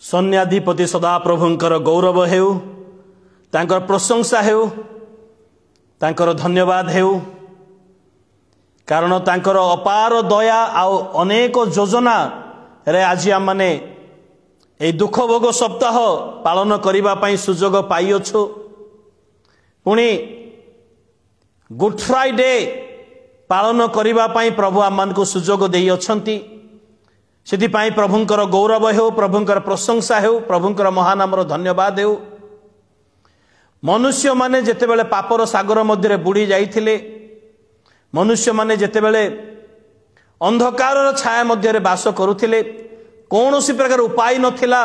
सैन्याधिपति सदाप्रभुंकर गौरव हेउ तांकर प्रशंसा हेउ तांकर धन्यवाद हेउ कारण तांकर अपार दया आउ अनेक योजना रे आज आम माने ए दुख भोग सप्ताह पालन करिबा पई सुजोग पाई अछु। पुणी गुड फ्राइडे पालन करिबा पई प्रभु आम मान को सुजोग देई अछंती। सेति पई प्रभुंकर गौरव हेउ प्रभुंकर प्रशंसा हेउ प्रभुंकर महानामर धन्यवाद हेउ। मनुष्य माने जेतेबेले पापर सागर मध्य बुड़ी जाइथिले, मनुष्य माने जेतेबेले अंधकार छाया मध्य बास करुथिले, कौनसी प्रकार उपाय नथिला,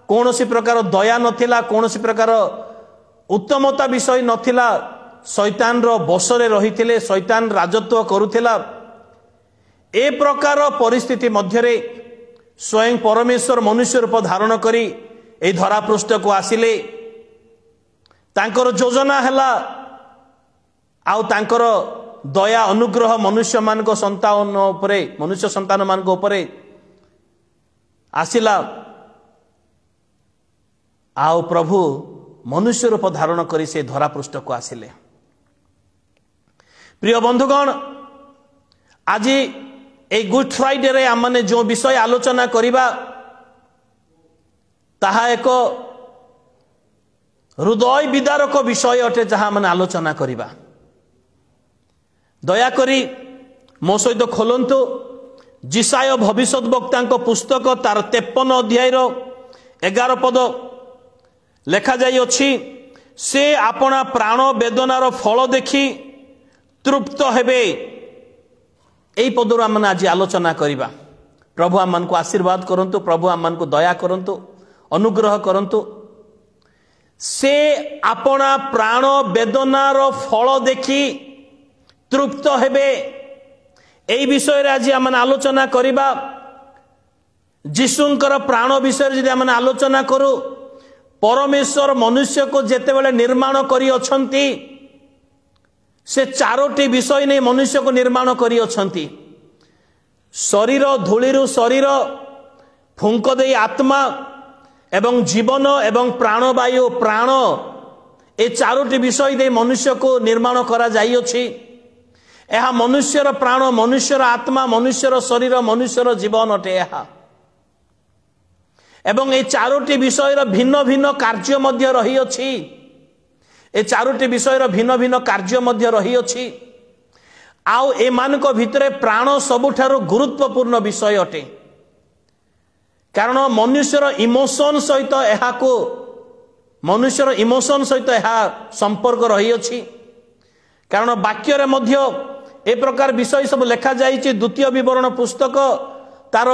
कौनसी प्रकार दया नथिला, कौनसी प्रकार उत्तमता विषय नथिला, शैतान रो बसरे रहिथिले, शैतान राजत्व करुथिला। ए प्रकार परिस्थिति मध्यरे स्वयं परमेश्वर मनुष्य रूप धारण करी ए धरा पृष्ठ को आसिले। तांकर योजना हैला आउ तांकर दया अनुग्रह मनुष्य मान को संतान उपरे, मनुष्य संतान मान को उपरे आसिला। आउ प्रभु मनुष्य रूप धारण करी से धरा पृष्ठ को आसिले। प्रिय बंधुगण, आज ए गुड फ्राइडे रे आम माने जो विषय आलोचना करिबा ताहा एक हृदय विदारक विषय अटे जहाँ माने आलोचना करिबा। दयाकरी मो सहित खोलंतु जिसाय भविष्यत वक्ता पुस्तक तार 53 अध्याय 11 पद लेखा जाई अछि, से आपना प्राण वेदनार फल देखि तृप्त हेबे। एई पदर आम आज आलोचना करिबा। प्रभु आम मान को आशीर्वाद करंतु, प्रभु आम मान को दया करंतु, अनुग्रह करंतु। से आपना प्राण वेदनार फल देखि तृप्त हेबे। एई विषय रे आज आम आलोचना करिबा। जीशुंकर प्राण विषय रे जदि आम आलोचना करू, परमेश्वर मनुष्य को जेतेबेले निर्माण करी अछंती, से चारोटी विषय नहीं मनुष्य को निर्माण करी अछंती। शरीर धूलिरु शरीर, फुंक दे आत्मा एवं जीवन एवं प्राणवायु प्राण, ए चारोटी विषय दे मनुष्य को निर्माण करा जाई अछि। यह मनुष्यर प्राण, मनुष्यर आत्मा, मनुष्यर शरीर, मनुष्यर जीवन अटे यह। एवं ए चारोटी विषयर भिन्न भिन्न कार्य मध्य रही अछि। ए चारोटी विषयर भिन्न भिन्न कार्य मध्य रही अछि। आउ ए मानक भितरे प्राण सबुठारु गुरुत्वपूर्ण विषय अटे। कारण मनुष्यर इमोशन सहित यह को, मनुष्यर इमोशन सहित यह संपर्क रही अछि। कारण वाक्य रे मध्य ए प्रकार विषय सब लेखा जाइछि। द्वितीय विवरण पुस्तक तार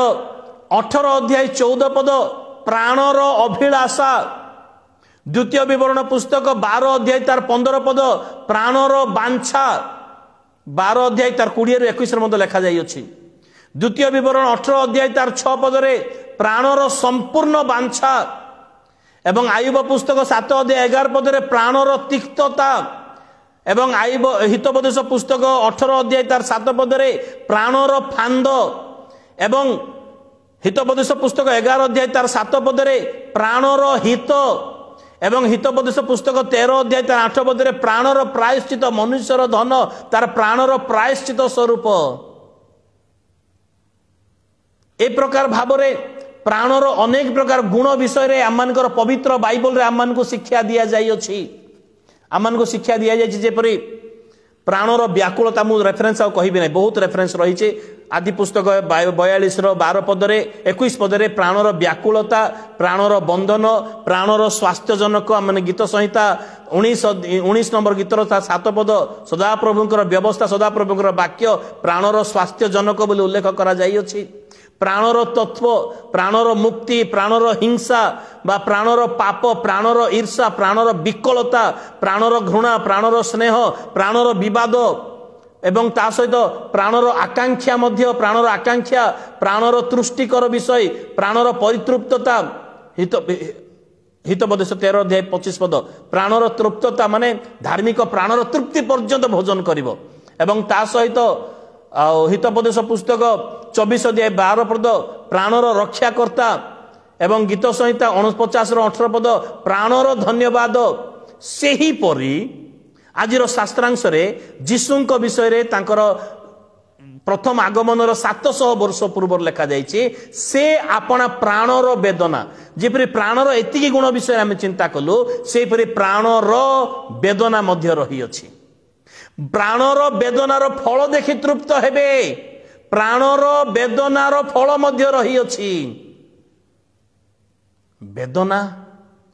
18 अध्याय 14 पद प्राणर अभिलाषा। द्वितीय विवरण पुस्तक 12 अध्याय तार 15 पद प्राणर बांछा। 12 अध्याय तार 20 रु 21 मध्य लेखा जाई अछि। द्वितीय विवरण 18 अध्याय तार 6 पद रे प्राणर संपूर्ण बांछा। एवं आयुब पुस्तक 7 अध्याय 11 पद रे प्राणर तिक्तता। एवं आयुब हितोपदेश पुस्तक 18 अध्याय तार 7 पद रे प्राणर फांद। एवं हितोपदेश पुस्तक 11 अध्याय तार 7 पद रे प्राणर हित। एवं हितोपदेश पुस्तक 13 अध्याय तार 8 पद रे प्राणर प्रायश्चित, मनुष्यर धन तार प्राणर प्रायश्चित स्वरूप। ए प्रकार भावरे प्राणर अनेक प्रकार गुण विषय रे आमनकर पवित्र बाइबल रे आमन को शिक्षा दिया जाई अछि। आमन को शिक्षा दिया जाय जेपरि प्राणर व्याकुलता। मु रेफरेंस आ कहिबे नै, बहुत रेफरेंस रही छे। आदि पुस्तक 42 रो 12 पद रे 21 पद रे प्राणर व्याकुलता, प्राणर बंधन, प्राणर स्वास्थ्यजनक माने गीत संहिता 19 नंबर गीतर 7 पद सदाप्रभुंकर व्यवस्था, सदाप्रभुंकर वाक्य प्राणर स्वास्थ्यजनक बोली उल्लेख करा जाई अछि। प्राणर तत्व, प्राणर मुक्ति, प्राणर हिंसा बा प्राणर पाप, प्राणर ईर्षा, प्राणर विकलता, प्राणर घृणा, प्राणर स्नेह, प्राणर विवाद एवं ता सहित प्राणर आकांक्षा मध्य, प्राणर आकांक्षा, प्राणर तृष्टिकर विषय, प्राणर परितृप्तता। हितोपदेश 13 अध्याय 25 पद प्राणर तृप्तता माने धार्मिक प्राणर तृप्ति पर्यंत भोजन करिवो। एवं ता सहित हितोपदेश पुस्तक 24 अध्याय 12 पद प्राणर रक्षाकर्ता। एवं गीत संहिता 49:18 पद प्राणर धन्यवाद सेही परी आजिर शास्त्रांश रे जीशुंक विषय रे तांकर प्रथम आगमनर 700 वर्ष पूर्व लिखा जाइए से अपना प्राणर वेदना जेपरी प्राणर एतिकी गुण विषय आम चिंता कलु सेपरी प्राणर वेदना मध्य रही अछि प्राणर वेदनार फल देखि तृप्त हेबे प्राणर वेदनार फल मध्य रही अछि वेदना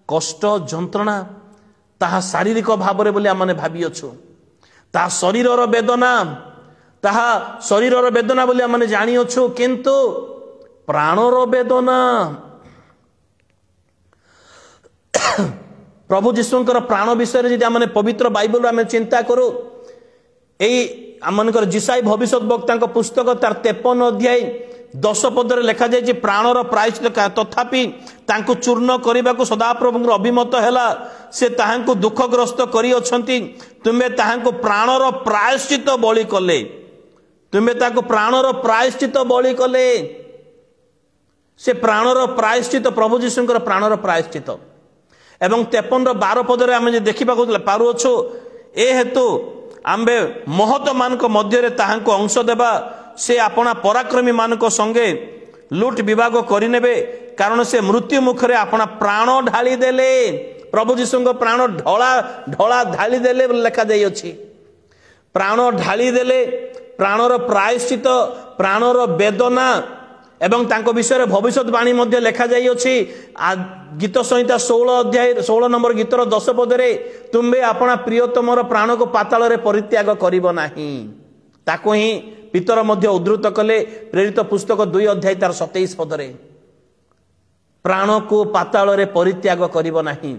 कष्ट जंत्रणा ताहा शारीरिक भाव बोली आम भावी अच्छु ताहा शरीरर वेदना ताहा शरीरर वेदना बोली आम जानी अच्छु किंतु प्राणर वेदना प्रभु जीशुंकर प्राण विषय यदि आम पवित्र बाइबल आम चिंता करूँ यही आमकर जिसाई भविष्य वक्ता पुस्तक तार 53 अध्याय 10 पदरे लिखा जाए प्राणर प्रायश्चित तथापि तांको चूर्ण करने को सदाप्रभु अभिमत है से ताहांको दुखग्रस्त करी अछंती तुमे ताहांको प्राणर प्रायश्चित बलि कले तुमे ताको प्राणर प्रायश्चित बलि कले से प्राणर प्रायश्चित प्रभु जीशुंकर प्राणर प्रायश्चित एवं 53:12 पदरे आम देखा पारुअछु ए हेतु आम्बे महत मान मध्य ताहांको अंश देवा से अपना पराक्रमी मान संगे लुट विभाग करिनेबे कारण से मृत्यु मुखरे अपना प्राण ढाली देले प्रभु जीशु प्राण ढला ढला ढाली देले लिखा जाई अछि प्राण ढाली देले प्राणर प्रायश्चित प्राणर वेदना एवं तांको विषय भविष्यवाणी मध्य लिखा जाई अछि गीत संहिता 16 नंबर गीतर 10 पदरे तुम्बे अपना प्रियतमर प्राण को पाताल रे परित्याग करिवो नाही ताको ही पितर मध्य उद्धृत कले प्रेरित पुस्तक 2 अध्याय तार 27 पदरे प्राण को पाताल रे परित्याग करिवो नाही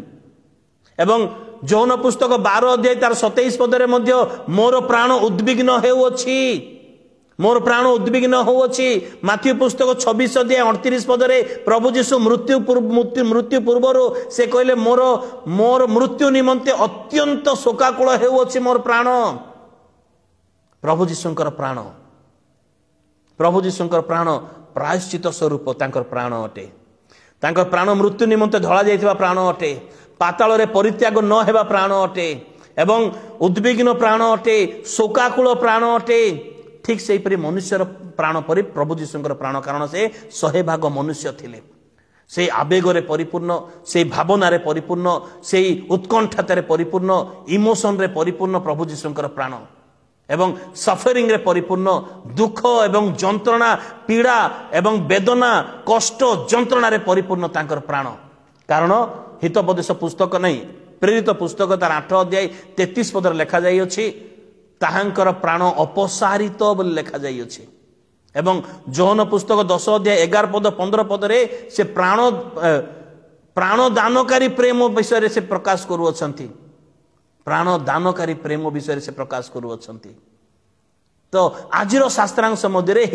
एवं जौन पुस्तक 12 अध्याय तार 27 पदरे मध्य मोर प्राण उद्विग्न हेउछि मोर प्राण उद्विग्न होउछि माथ्यू पुस्तक 26 अध्याय 38 पदरे प्रभु जीशु मृत्यु पूर्व से कहले मोर मोर मृत्यु निमंते अत्यंत शोकाकुल हेउछि मोर प्राण प्रभु जीशुंकर प्राण प्रायश्चित स्वरूप तांकर प्राण अटे तांकर प्राण मृत्यु निमंते धला जाइथिबा प्राण अटे पाताल रे परित्याग न हेबा प्राण अटे एवं उद्विग्न प्राण अटे शोकाकुल प्राण अटे ठीक से परि मनुष्यर प्राण परि प्रभु जीशुंकर प्राण कारण से 100 भाग मनुष्य थिले से आवेग रे परिपूर्ण से भावना रे परिपूर्ण से उत्कंठा रे परिपूर्ण इमोशन रे परिपूर्ण प्रभु जीशुंकर प्राण एवं सफरिंग रे परिपूर्ण दुख एवं जंत्रणा पीड़ा एवं वेदना कष्ट जंत्रणा रे परिपूर्ण तांकर प्राण कारण हितोपदेश पुस्तक नहीं प्रेरित पुस्तक तार 8 अध्याय 33 पदर लिखा जाई अछि ताहांकर प्राण अपसारित बोली लिखा जाई अछि एवं जौन पुस्तक 10 अध्याय 11 पद 15 पदरे से प्राण दानकारी प्रेम विषय से प्रकाश करूछंती प्राण दानकारी प्रेम विषय से प्रकाश करूछंती तो आजिर शास्त्रांश मध्य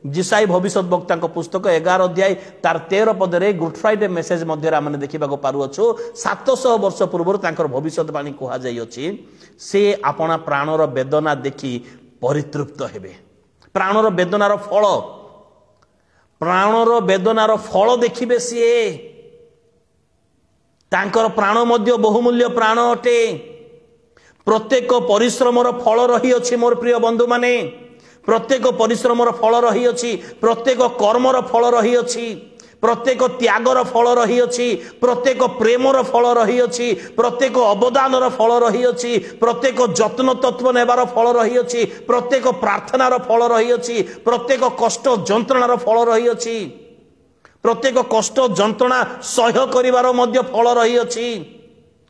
जिसाई भविष्य वक्ता पुस्तक 11 अध्याय तार 13 पदरे गुड फ्राइडे मेसेज मध्य आम देखा पारुअछु 700 वर्ष पूर्व तांकर भविष्यवाणी कहा जाई अछि से अपना प्राणर वेदना देखि परितृप्त हेबे प्राणर वेदनार फल देखिबे सीए तांकर प्राण मध्य बहुमूल्य प्राण अटे प्रत्येक परिश्रमर फल रही अछि मोर प्रिय बंधु माने प्रत्येक परिश्रमर फल रही अछि प्रत्येक कर्मर फल रही अछि प्रत्येक त्यागर फल रही अछि प्रत्येक प्रेमर फल रही अछि प्रत्येक अवदानर फल रही अछि प्रत्येक जत्न तत्व नेबार फल रही अछि प्रत्येक प्रार्थनार फल रही अछि प्रत्येक कष्ट जंत्रणार फल रही अछि प्रत्येक कष्ट जंत्रणा सह्य करिवार मध्य फल रही अछि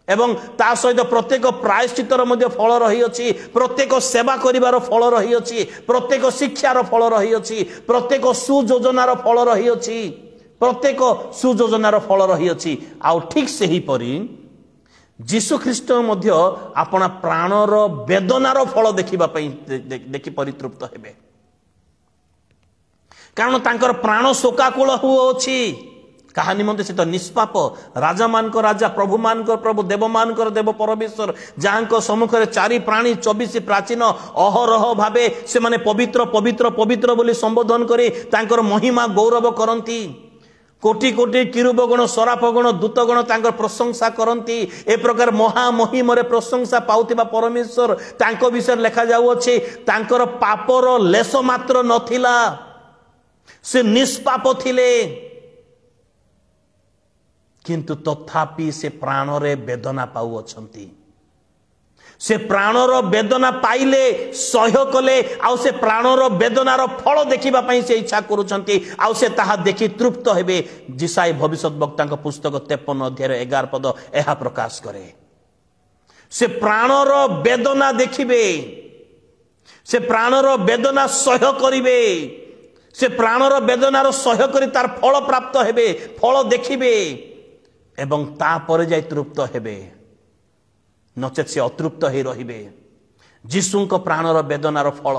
एवं ता सहित प्रत्येक प्रायश्चितर मध्य फल रही अछि प्रत्येक सेवा करिवार फल रही अछि प्रत्येक शिक्षार फल रही अछि प्रत्येक सुयोजनार फल रही अछि प्रत्येक सुयोजनार फल रही अछि आउ ठीक सही परी जीशु ख्रीष्ट मध्य अपना प्राणर वेदनार फल देखिबा पई देखि परितृप्त हेबे कारण तांकर प्राण शोकाकुल होउछि कहा निमंते से तो निष्पाप राजा मान को राजा प्रभु मान को प्रभु देव मान को देव परमेश्वर जहां सम्मुख चारि प्राणी 24 प्राचीन अहरह भावे से माने पवित्र पवित्र पवित्र बोली संबोधन करे तांकर महिमा गौरव करंती कोटि कोटि किरुबगण सराफगण दूतगण तांकर प्रशंसा करती ए प्रकार महामहिमरे प्रशंसा पाउथिबा परमेश्वर तांको विषय लिखा जाउछि तांकर पापर लेस मात्र नथिला से निष्पाप थिले किंतु तथापि से प्राणरे वेदना पाउ अछंती से प्राणर वेदना पाइले सह्य कले आउ से प्राणर वेदनार फल देखिबा पई से इच्छा करूछंती आउ से ताहा देखि तृप्त हेबे जिसाई भविष्यत वक्ता पुस्तक 53 अध्याय 11 पद एहा प्रकाश करे से प्राणर वेदना देखिबे से प्राणर वेदना सह्य करिवे से प्राणर वेदनार सह्य करी तार फल प्राप्त हेबे फल देखिबे एवं ता परे जाय तृप्त हेबे नचेत से अतृप्त हो रहिबे जीशुंक प्राणर वेदनार फल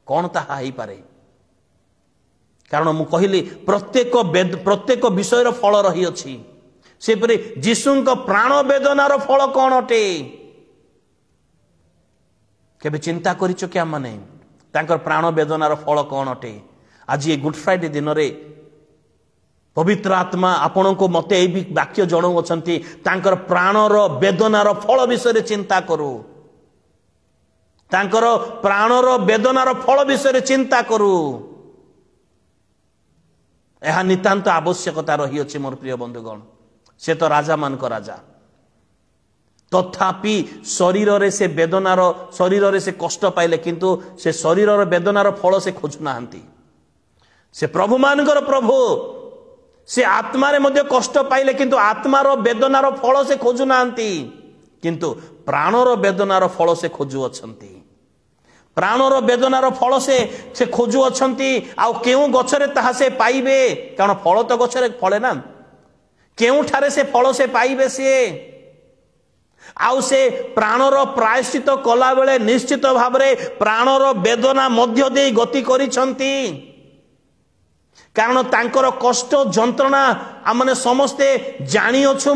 कौन ताहा ही पारे कारण मु कहली प्रत्येक विषयर फल रही अछि से परे जीशुंक प्राण वेदनार फल कौन अटे केबे चिंता करिचो क्या माने तांकर प्राण वेदनार फल कौन अटे आज ये गुड फ्राइडे दिन रे पवित्र आत्मा आपण को मते ए वाक्य जणौ अछंती तांकर प्राणर वेदनार फल विषय चिंता करू तांकर प्राणर वेदनार फल विषय चिंता करू एहा नितांत आवश्यकता रही अछि मोर प्रिय बंधुगण से तो राजा मान को राजा तथापि शरीर रे से वेदनार शरीर रे से कष्ट पाइले किंतु से शरीर रे वेदनार फल से खोजु नाहंती से प्रभु मानकर प्रभु से आत्मा रे मध्य कष्ट पाइले किंतु आत्मार वेदनार फल से खोजु नाहंती किंतु प्राणर वेदनार फल से खोजु अछंती प्राणर वेदनार फल से खोजु अछंती आ केउ गछरे ताहा से पाइबे कारण फल तो गछरे फले ना केउ ठारे से फल से पाइबे से आउ से प्राणर प्रायश्चित कला बेले निश्चित भावरे प्राणर वेदना मध्य दे गति करिसंती कारण तांकर कष्ट जंत्रणा आमने समस्ते जानी अछु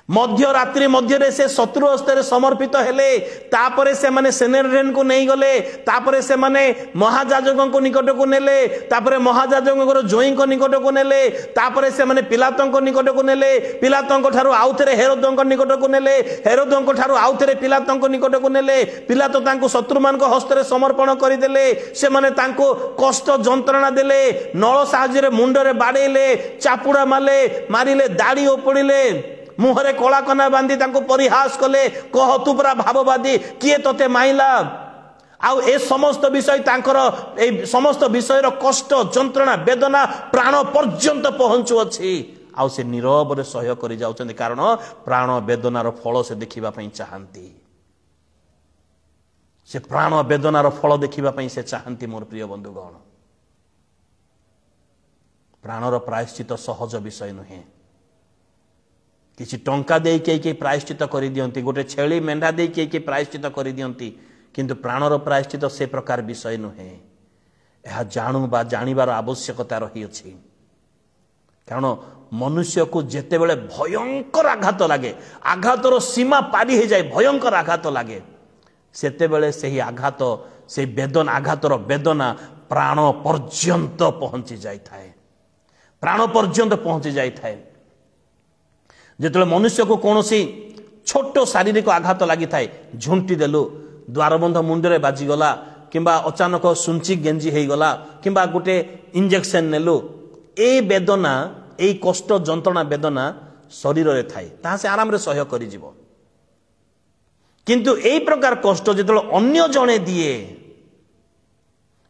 मध्य रात्रि मध्य से शत्रु हस्ते समर्पित हेले तापरे से माने सेनेरेन को नहीं गले तापरे से माने महाजाजक को निकट को नेले तापरे महाजाजक जोई को निकट को नेले तापरे से माने पिलातों को निकट को नेले पिलातों को ठारू आउथरे हेरोदों को निकट को नेले हेरोदों को ठारू आउथरे पिलातों को निकट को नेले पिलातो तांको शत्रु मान को हस्ते समर्पण करि देले से माने तांको कष्ट जंत्रणा देले नळ साहाଯ୍य रे मुंड रे बाडेले चापुडा माले मारिले दाढ़ी ओपड़िले मुहरे कला कना बांधी तांको परिहास कले कह तू पूरा भाववादी किए तोते माइला आउ ए समस्त विषय तांकर ए समस्त विषय रो कष्ट जंत्रणा वेदना प्राण पर्यंत पहुंचु अछि आउ से नीरव रे सहय करि जाउछन कारण प्राण वेदनार फल से देखिबा पई चाहंती से प्राण वेदनार फल देखिबा पई से चाहंती मोर प्रिय बंधुगण प्राणर प्रायश्चित सहज विषय नुहे किसी टंका दे के प्रायश्चित कर दियंती गोटे छेली मेंढा दे के प्रायश्चित कर दियंती किंतु प्राणर प्रायश्चित से प्रकार विषय नुहे यह जानू बा जानिबार आवश्यकता रही अछि कारण मनुष्य को जेते बेले भयंकर आघात लागे आघातर सीमा पारी हो जाए भयंकर आघात लागे सेते बेले सही आघात से वेदना आघातर वेदना प्राण पर्यंत पहुंची जाई थाए प्राण पर्यंत पहुंची जाई थाए जेतले मनुष्य को कौन सी छोट शारीरिक आघात लगी थाए झुंटी देलु द्वारबंध मुंडरे बाजीगला किंबा अचानक सुंची गेंजी हो गला किंबा गोटे इंजेक्शन नेलु ए वेदना ए कष्ट जंत्रणा वेदना शरीर रे थाए ता से आराम रे सहय करि जिवो किंतु ए प्रकार कष्ट जेतले अन्य जणे दिए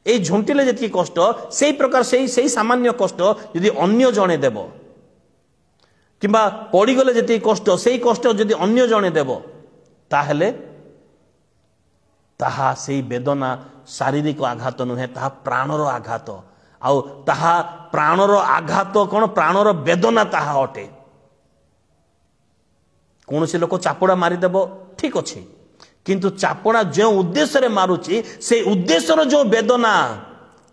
ए झुंटीले जेति कष्ट सेही प्रकार सेही सामान्य कष्ट यदि अन्य जणे देबो किंबा पड़गले जी कष्ट से कष्ट जदि अन्य जने देव ताहले ताहा से वेदना शारीरिक आघात नुहे ताहा प्राणर आघात आउ ताहा प्राणर आघात कौन प्राणर वेदना ताहा अटे कौन से लोक चापुड़ा मारिदेव ठीक अच्छे किंतु चापुड़ा जो उद्देश्य मारुची से उद्देश्य जो वेदना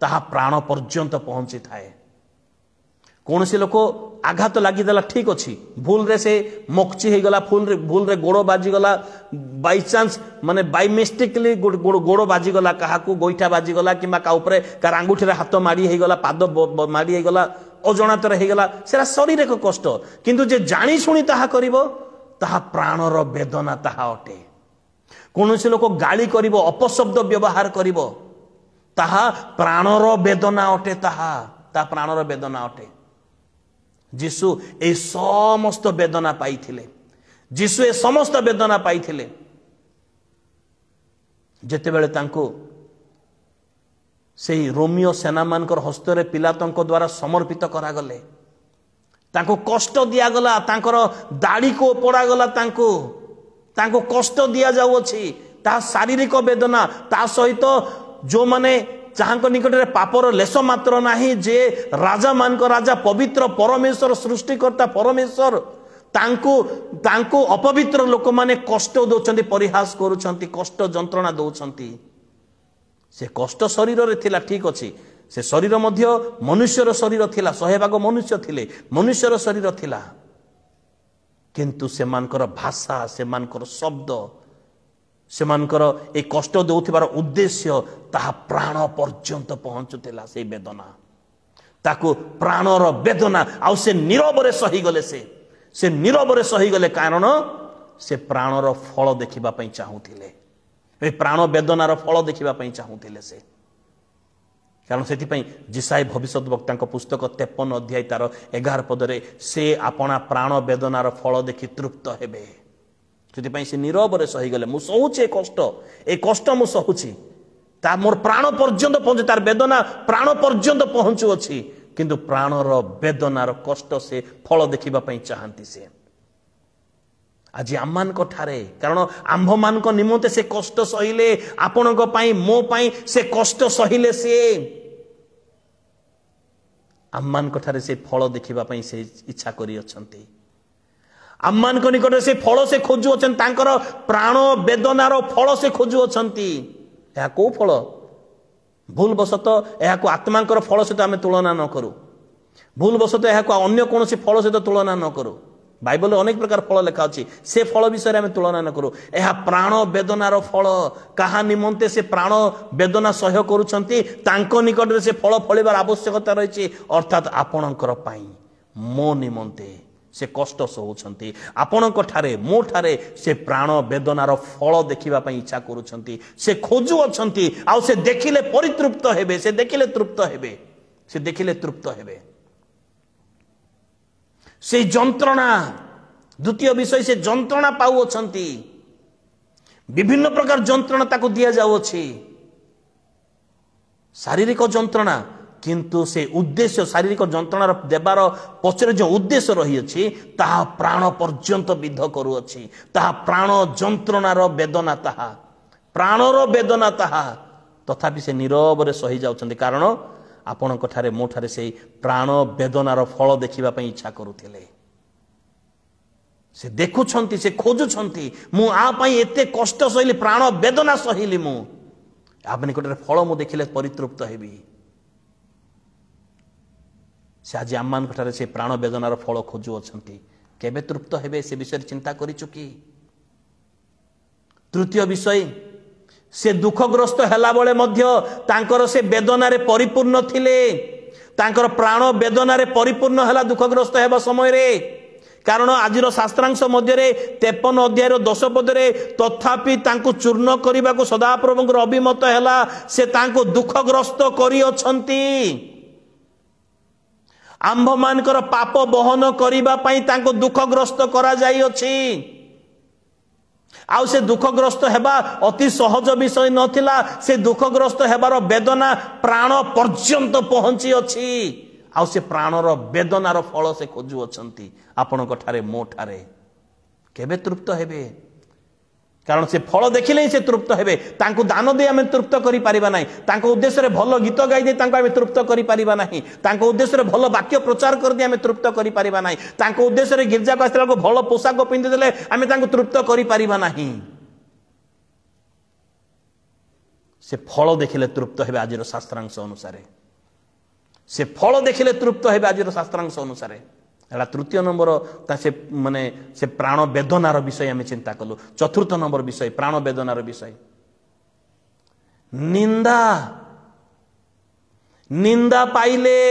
ताहा प्राण पर्यंत पहुंची थाए कौन से लोक आघात लगिदेला ठीक अच्छी भूल रे से मकची हो गला भूल रे गोड़ बाजीगला बाई चांस माने बाई मिस्टेकली गोड़ बाजीगला क्या गोईठा बाजीगला कि कार आंगुठी हाथ माड़ी हो गला पाद माड़ी हो गला अजणातर होगला सेटा शारीरिक कष्ट किंतु जे जानी शुणी ताहा करिवो ताहा प्राणर वेदना ताहा अटे। कौन से लोक गाली करिवो अपशब्द व्यवहार करिवो ताहा प्राणर वेदना अटे ताहा प्राणर वेदना अटे। जीशु ए समस्त वेदना पाइथिले जीशु ए समस्त वेदना पाइथिले जेतेबेले तांको से रोमियो सेना मानकर हस्तरे पिलातों द्वारा समर्पित करागले तांको कष्ट दिया गला तांकर दाढ़ी को पड़ा गला तांको कष्ट दिया जाउछि ता शारीरिक वेदना ता सहित जो माने जहां निकट में पापर लेस मात्र नाही जे राजा मान को राजा पवित्र परमेश्वर सृष्टिकर्ता परमेश्वर तांको अपवित्र लोक माने कष्ट दौरान परिहास करुछंती कष्ट जंत्रणा दौरान से कष्ट शरीर रे थिला ठीक अछि से शरीर मध्य मनुष्यर शरीर थिला 100 भाग मनुष्य थिले मनुष्यर शरीर थिला किंतु से मानकर भाषा से मानकर शब्द से मानकर ए कष्ट दौथिबार उद्देश्य ताहा प्राण पर्यंत पहुंचुतिला से वेदना ताको प्राणर वेदना आउ से नीरव रे सही गले से नीरव रे सही गले कारण से प्राणर फल देखिबा पई चाहुथिले ए प्राण वेदनार फल देखिबा पई चाहुथिले से कारण से जिसाई भविष्यत वक्ता पुस्तक 53 अध्याय तार 11 पदरे से आपना प्राण वेदनार फल देखि तृप्त हेबे से से नीरव रे सही गले मु सहूचे ए कष्ट मु सहूची ता मोर प्राण पर्यंत पहुंचे तार वेदना प्राण पर्यंत पहुंचु अछि किंतु प्राणर वेदनार कष्ट से फल देखिबा पई चाहंती से आज आमान को ठारे कारण आंभ मान को निमंते से कष्ट सहिले आपण को पाई मो पाई से कष्ट सहिले से आमान को ठारे से फल देखिबा पई से इच्छा करी अछंती आमान को निकट से फल से खोजु अछन तांकर प्राण वेदनार फल से खोजु अछंती या को फल भूल बसत या को आत्मांकर फल से आमे तुलना न करू भूल बसत या को अन्य कौन से फल से तुलना न करू बाइबल अनेक प्रकार फल लिखा अच्छी से फल विषय में तुलना न करू यह प्राण वेदनार फल कहा निमंते से प्राण वेदना सह्य करुछंती तांको निकट से फल फलिबार आवश्यकता रही अर्थात आपणकर पाई मो निमंते से कष्ट सहउछंती आपणक ठारे मो ठारे से प्राण वेदनार फल देखिबा पई इच्छा करुछंती से खोजु अछंती आ से देखिले परितृप्त हेबे से देखिले तृप्त हेबे से देखिले तृप्त हेबे से जंत्रणा द्वितीय विषय से जंत्रणा पाउ अछंती विभिन्न प्रकार जंत्रणा ताको दिया जाउ अछि शारीरिक जंत्रणा किंतु से उद्देश्य शारीरिक जंत्रणा देवार पछरे जो उद्देश्य रही अछि ताहा प्राण पर्यंत विध करू अछि ताहा प्राण जंत्रणार वेदना ताहा प्राणर वेदना ताहा तथापि से नीरव रे सही जाउछंती कारण आपण ठारे मो ठारे से प्राण वेदनार फल देखिबा पई इच्छा करुथिले से देखुछंती से खोजुछंती मु आ पई एते कष्ट सहिली प्राण वेदना सहिली मु आप निकटरे फल मु देखिले परितृप्त हेबी से आज आमान ठारे से प्राण वेदनार फल खोजु अछंती केबे तृप्त हेबे से विषय चिंता करि चुकी। तृतीय विषय से दुखग्रस्त हेला बेले मध्य तांकर से वेदना रे परिपूर्ण थिले तांकर प्राण वेदना रे परिपूर्ण हेला दुखग्रस्त हेबा समय रे कारण आजिर शास्त्रांश मध्य रे 53 अध्याय 10 पद रे तथापि तांको चूर्ण करिबा को सदाप्रभुଙ୍କର अभिमत हेला से तांको दुखग्रस्त करी अछंती आंभ मानकर पाप बहन करिबा पई तांको दुखग्रस्त करा जाई अछि आउ से दुखग्रस्त हेबा अति सहज विषय नथिला से दुखग्रस्त हेबार वेदना प्राण पर्यंत पहुंची अछि आउ से प्राणर वेदनार फल से खोजु अछंती आपणक ठारे मो ठारे केबे तृप्त हेबे कारण से फल देखिले ही से तृप्त हेबे तांको दान दे आमे तृप्त करि परिबा नाही तांको उद्देश्य रे भलो गीत गाई दे तांको आमे तृप्त करि परिबा नाही तांको उद्देश्य रे भलो वाक्य प्रचार कर दे आमे तृप्त करि परिबा नाही तांको उद्देश्य रे गिरजा को आस्ते को भलो पोशाक पिंदि देले आमे तांको तृप्त करि परिबा नाही से फल देखिले तृप्त हेबे आजिर शास्त्रांश अनुसार से फल देखिले तृप्त हेबे आजिर शास्त्रांश अनुसार एला तृतीय नंबर से माने से प्राण वेदनार विषय आम चिंता कलु। चतुर्थ नंबर विषय प्राण वेदनार विषय निंदा निंदा पाइले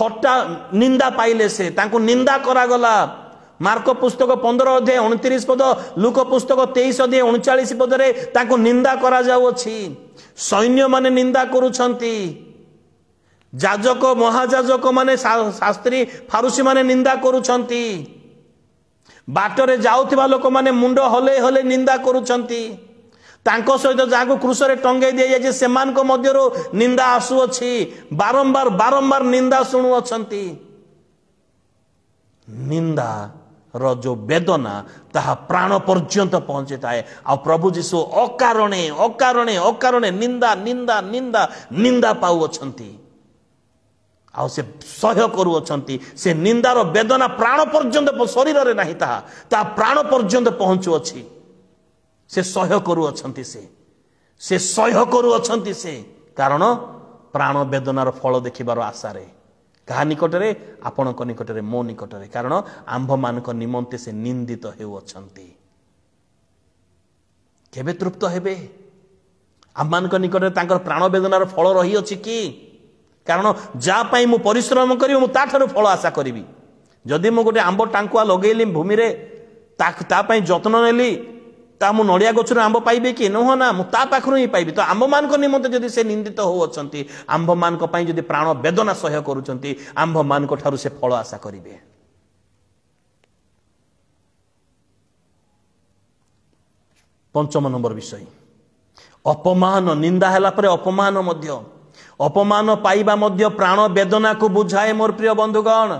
थट्टा निंदा पाइले से तांको निंदा करागला। मार्क पुस्तक 15 अध्याय 29 पद, लूक पुस्तक 23 अध्याय 39 पदरे तांको निंदा करा जाउछि। सैन्य माने निंदा करूछंती, जाजक महाजाजक माने शास्त्री फारुसी माने निंदा करूछंती, बाटरे जाउथिबा लोक माने मुंड हले हले निंदा करूछंती। तांको सहित जाको क्रूसरे टंगे दिया जाय सेमानको मध्यरो निंदा आसुअछि। बारंबार बारंबार निंदा सुनु अछंती। निंदा रो जो वेदना ताहा प्राण पर्यंत पहुंचे थाए। आ प्रभु जीशु अकारणे अकारणे अकारणे निंदा निंदा निंदा निंदा पाउ अछंती। आ से सह्य करू अछंती। से निंदार वेदना प्राण पर्यंत शरीर रे नाही, ता प्राण पर्यंत पहुंचु अछि। से सह्य करू अछंती। से सह्य करू अछंती। से कारण प्राण वेदनार फल देखिबार आशा रे कहा निकटरे, आपणक निकटरे, मो निकटरे। कारण आंभ मानक निमंते से निंदित हेउ अछंती। केबे तृप्त हेबे? आंभ मानक निकटरे तांकर प्राण वेदनार फल रही अछि कि? कारण जा पई मु परिश्रम करी मु ताठारु फल आशा करिवि। जदि मु गोटे आंब टांकुआ लगेली भूमि रे, ता पई जत्न नेली, ता मु नड़िया गछर आंब पाइबे कि? नहो ना, मु ता पाखरु ही पाइबि। तो आंब मानक निमंते जदि से निंदित हो अछंती, आंब मानक पई जदि प्राण वेदना सह्य करूछंती, आंब मानक ठारु से फल आशा करिवे। पंचम नंबर विषय, अपमान। निंदा हैला परे अपमान मध्य, अपमान पाइबा मध्य प्राण वेदना को बुझाए। मोर प्रिय बंधुगण,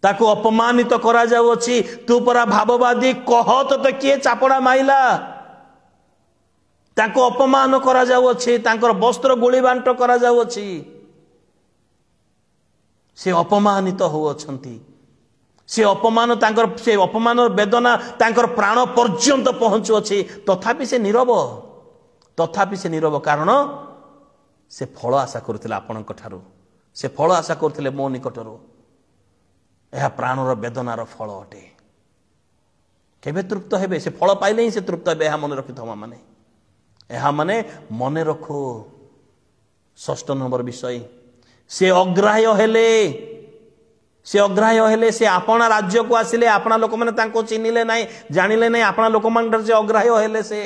ताको अपमानित करा जाउछि। तू परा भाववादी कह तो किए चापड़ा माइला। ताको अपमान करा जाउछि, तांकर वस्त्र गोली बांट करा जाउछि। से अपमानित हो अछंती। से अपमान तांकर से अपमान वेदना तांकर प्राण पर्यंत पहुंचु अछि। तथापि से नीरव, तथापि से नीरव। कारण से फल आशा करथिले आपणक ठारू, से फल आशा करथिले मो निकटरू। यह प्राणर वेदनार फल अटे। केबे तृप्त हेबे? से फल पाइले ही से तृप्त हेबे। यह मन रखि थमा माने, यह माने मने रखो। 6 नंबर विषय, से अग्राह्य हेले। से अग्राह्य हेले। से आपना राज्य को आसिले आपना लोक माने तांको चिन्हिले नाही, जानिले नाही। आपना लोक मान से अग्राह्य हेले। से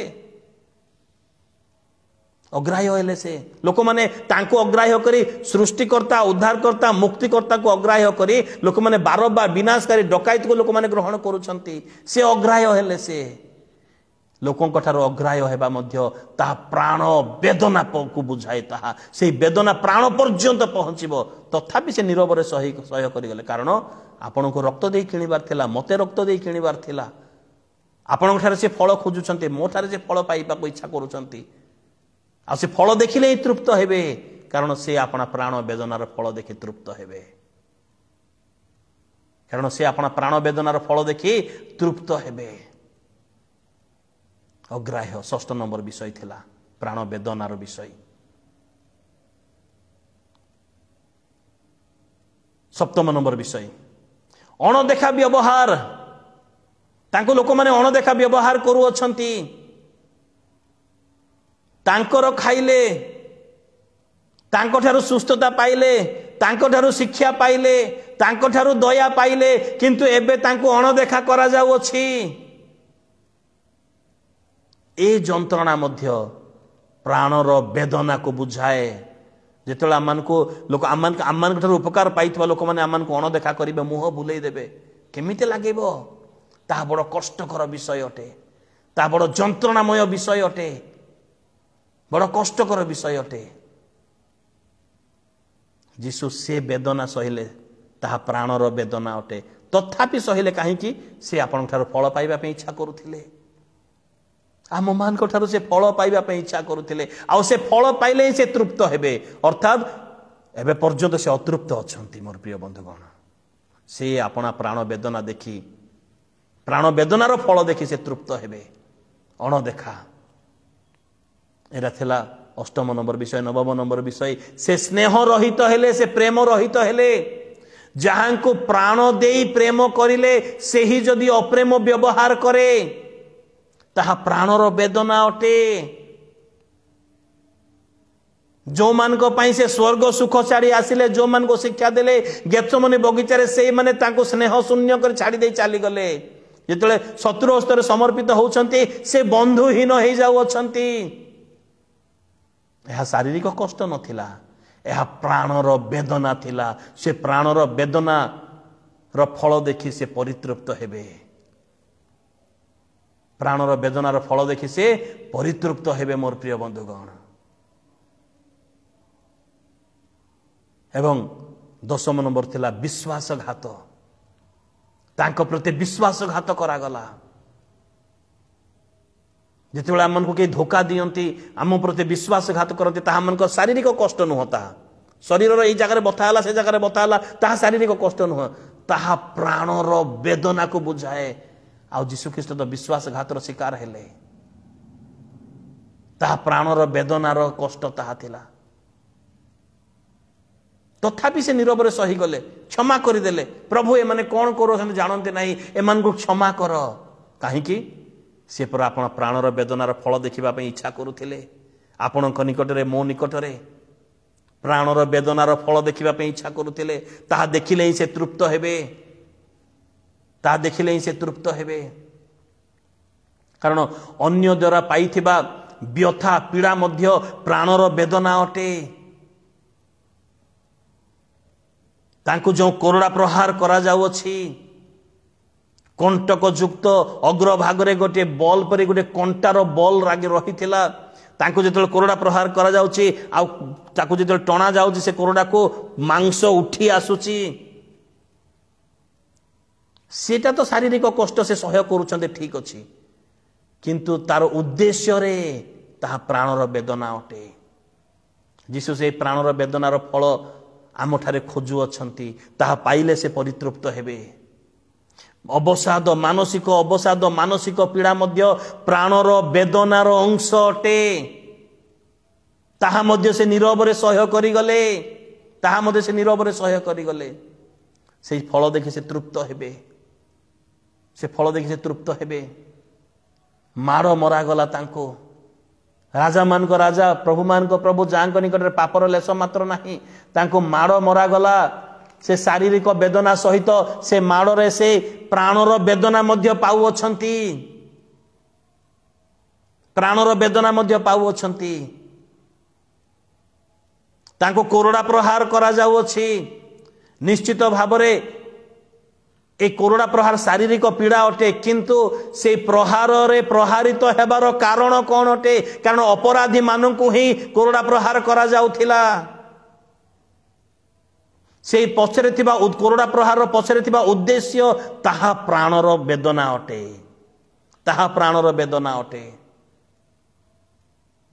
अग्राह्य हेले। से लोक माने तांको अग्राह्य करी सृष्टिकर्ता, उद्धारकर्ता, मुक्तिकर्ता को अग्राह्य करी लोक माने बारंबार विनाशकारी डकायत को लोक माने ग्रहण करूछंती। से अग्राह्य हेले। से लोकंक ठारो अग्राह्य हेबा मध्य ता प्राण वेदना को बुझाए। ताहा से वेदना प्राण पर्यंत पहुंचीबो। तथापि से नीरव रे सह्य करि गले। कारण आपन को रक्त देई किनिबार थिला, मते रक्त देई किनिबार थिला। आपन ठारे से फल खोजुछंती, मो ठारे से फल पाइबा को इच्छा करूछंती। आ से फल देखिले ही तृप्त हेबे। कारण से अपना प्राण वेदनार फल देखि तृप्त हेबे। कारण से अपना प्राण वेदनार फल देखि तृप्त हेबे। अग्राह्य 6 नंबर विषय थिला, प्राण वेदनार विषय। 7 नंबर विषय, अणदेखा व्यवहार। तांको लोक माने अणदेखा व्यवहार करू अछंती। तांकर खाइले, तांको ठारू सुस्थता पाइले, तांको ठारू शिक्षा पाइले, तांको ठारू दया पाइले, किंतु एबे तांको अणदेखा करा जाउ अछि। ए जंत्रणा मध्य प्राणर वेदना को बुझाए। जेतले आमानको लोक आमान ठारू उपकार पाइथबा लोक माने आमानको अणदेखा करिबे, मुह बुलेई देबे, केमिते लागेबो? ता बड़ कष्टकर विषय अटे। ता बड़ जंत्रणामय विषय अटे। बड़ कष्टकर विषय अटे। जीशु से वेदना सहिले, ताहा प्राणर वेदना अटे। तथापि सहिले काहेकि? से आपन ठारू फल पाइबा पे इच्छा करूथिले। आम मान ठारू से फल पाइबा पे इच्छा करूथिले। आ से फल पाइले से तृप्त हेबे। अर्थात एबे पर्यंत से अतृप्त अछंती। मोर प्रिय बंधुगण, से अपना प्राण वेदना देखि, प्राण वेदनार फल देखि से तृप्त हेबे। अणदेखा एरा थिला 8 नंबर विषय। 9 नंबर विषय, से स्नेह रहित हेले, से प्रेम रहित हेले। जहां को प्राण देई प्रेम करिले, से ही जदि अप्रेम व्यवहार करे, ताहा प्राणर वेदना अटे। जो मान को पाई से स्वर्ग सुख छाड़ी आसिले, जो मान को शिक्षा देले गेत्सेमनी बगीचारे से माने तांको स्नेह शून्य कर छाड़ी दे चली गले। जेतले शत्रु हस्तर समर्पित होउछंती से बंधुहीन हो जाउछंती। यह शारीरिक कष्ट नथिला, यह प्राणर वेदना थिला। से प्राणर वेदना रो फल देखि से परितृप्त हेबे। प्राणर वेदनार फल देखि से परितृप्त हेबे मोर प्रिय बंधुगण। एवं 10 नंबर थिला विश्वासघात। तांको प्रति विश्वासघात करागला। जितेबाला आम को कई धोखा दियंती, आम प्रति विश्वासघात करती, ताहा मन को शारीरिक कष्ट नुहता। शरीर ये जगह बता है से जगह बता है ताहा शारीरिक कष्ट नुह, ताहा प्राणर वेदना को बुझाए। आ जीशु ख्रीष्ट तो विश्वासघातर शिकार हेले, ताहा प्राणर वेदनार कष्ट ताहा थिला। तथापि से नीरव सही गले, क्षमा करदेले। प्रभु एमाने कौन करो जानते नहीं, एमान को क्षमा कर। कहीं से पर आपण प्राणर वेदनार फल देखा इच्छा करुले। आपण निकटरे मो निकटरे प्राणर वेदनार फल देखा इच्छा करुले। ताहा देखिले ही से तृप्त हेबे, ताहा देखिले ही से तृप्त हेबे। कारण अन्य द्वारा पाइथिबा व्यथा पीड़ा मध्य प्राणर वेदना अटे। तांको जो कोरड़ा प्रहार करा जाउछि, कंटक युक्त अग्रभागरे गोटे बॉल पर गोटे कंटार बॉल रागे रही थिला। तांको जेतल कोरड़ा प्रहार करा जाउछि आ ताको जेतल टणा जाउछि से कोरड़ा को मांस उठी आसुछि। सेटा तो शारीरिक कष्ट से सह्य करूछन्ते, ठीक अछि, किंतु तार उद्देश्य रे ताहा प्राणर वेदना अटे। जीशु से प्राणर वेदनार फल आम ठारे खोजु अछंती, ताहा पाइले से परितृप्त हेबे। अवसाद, मानसिक अवसाद, मानसिक पीड़ा मध्य प्राणर वेदनार अंश अटे। ताहा मध्य से नीरव रे सह्य करि गले, ताहा मध्य से नीरव रे सह्य करि गले। से फल देखि से तृप्त हेबे, से फल देखि से तृप्त हेबे। माड़ मरा गला तांको। राजा मान को राजा, प्रभु मान को प्रभु, जांको निकट पापर लेस मात्र नहीं, तांको माड़ मरा गला। से शारीरिक वेदना सहित से माड़े से प्राणर वेदना मध्य पाउछंती, प्राणर वेदना मध्य पाउछंती। तांको कोरड़ा प्रहार करा जाउछि। निश्चित भावरे ए कोरड़ा प्रहार शारीरिक पीड़ा अटे, किंतु से प्रहार रे प्रहारित हेबार कारण कौन अटे? कारण अपराधी मानकु ही कोरड़ा प्रहार करा जाउथिला। से पछरे थिबा कोरड़ा प्रहार पछरे थिबा उद्देश्य ताहा प्राणर वेदना अटे, ताहा प्राणर वेदना अटे।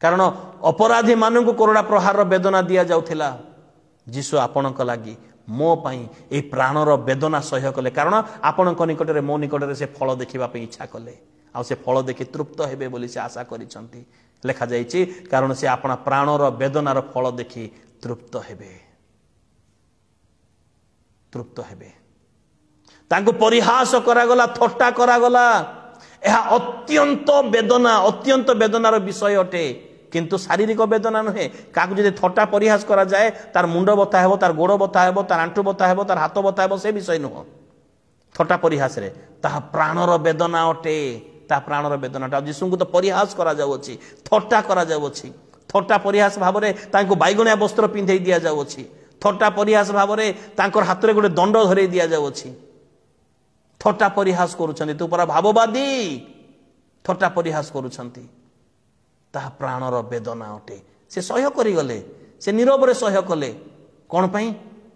कारण अपराधी मानकु कोरड़ा प्रहार वेदना दिया जाउथिला। जीशु आपणक लागि मो पाई ए प्राणर वेदना सह्य कले, कारण आपणक निकटरे मो निकटरे से फल देखिबा पे इच्छा कले, आ से फल देखि तृप्त हेबे बोली से आशा करिसंती। लेखा जाइछि, कारण से आपणा प्राणर वेदनार फल देखि तृप्त हेबे, तृप्त हेबे। तांको परिहास करागला, थट्टा करागला। यह अत्यंत वेदना, अत्यंत वेदनार विषय अटे, किंतु शारीरिक वेदना नुहे। काकु जदि थट्टा परिहास करा जाए, तार मुंड बता हेबो, तार गोड़ बता हेबो, तार आंटु बता हेबो, तार हाथ बता हेबो, से विषय नुह। थट्टा परिहास रे ताहा प्राणर वेदना अटे, ता प्राणर वेदनाटा जीशु को तो परिहास करा जाउछि, थट्टा करा जाउछि। थट्टा परिहास भावरे तांको बैगुणिया वस्त्र पिंधै दिया जाउछि। थट्टा परिहास भावरे तांकर हाथ रे गोटे दंड धरै दिया जाउछि। थट्टा परिहास करूछन्ति, तू परा भाववादी, थट्टा परिहास करूछन्ति। ताहा प्राणर वेदना अटे। से सह्य करि गले, से नीरव रे सह्य कले। कोन पई?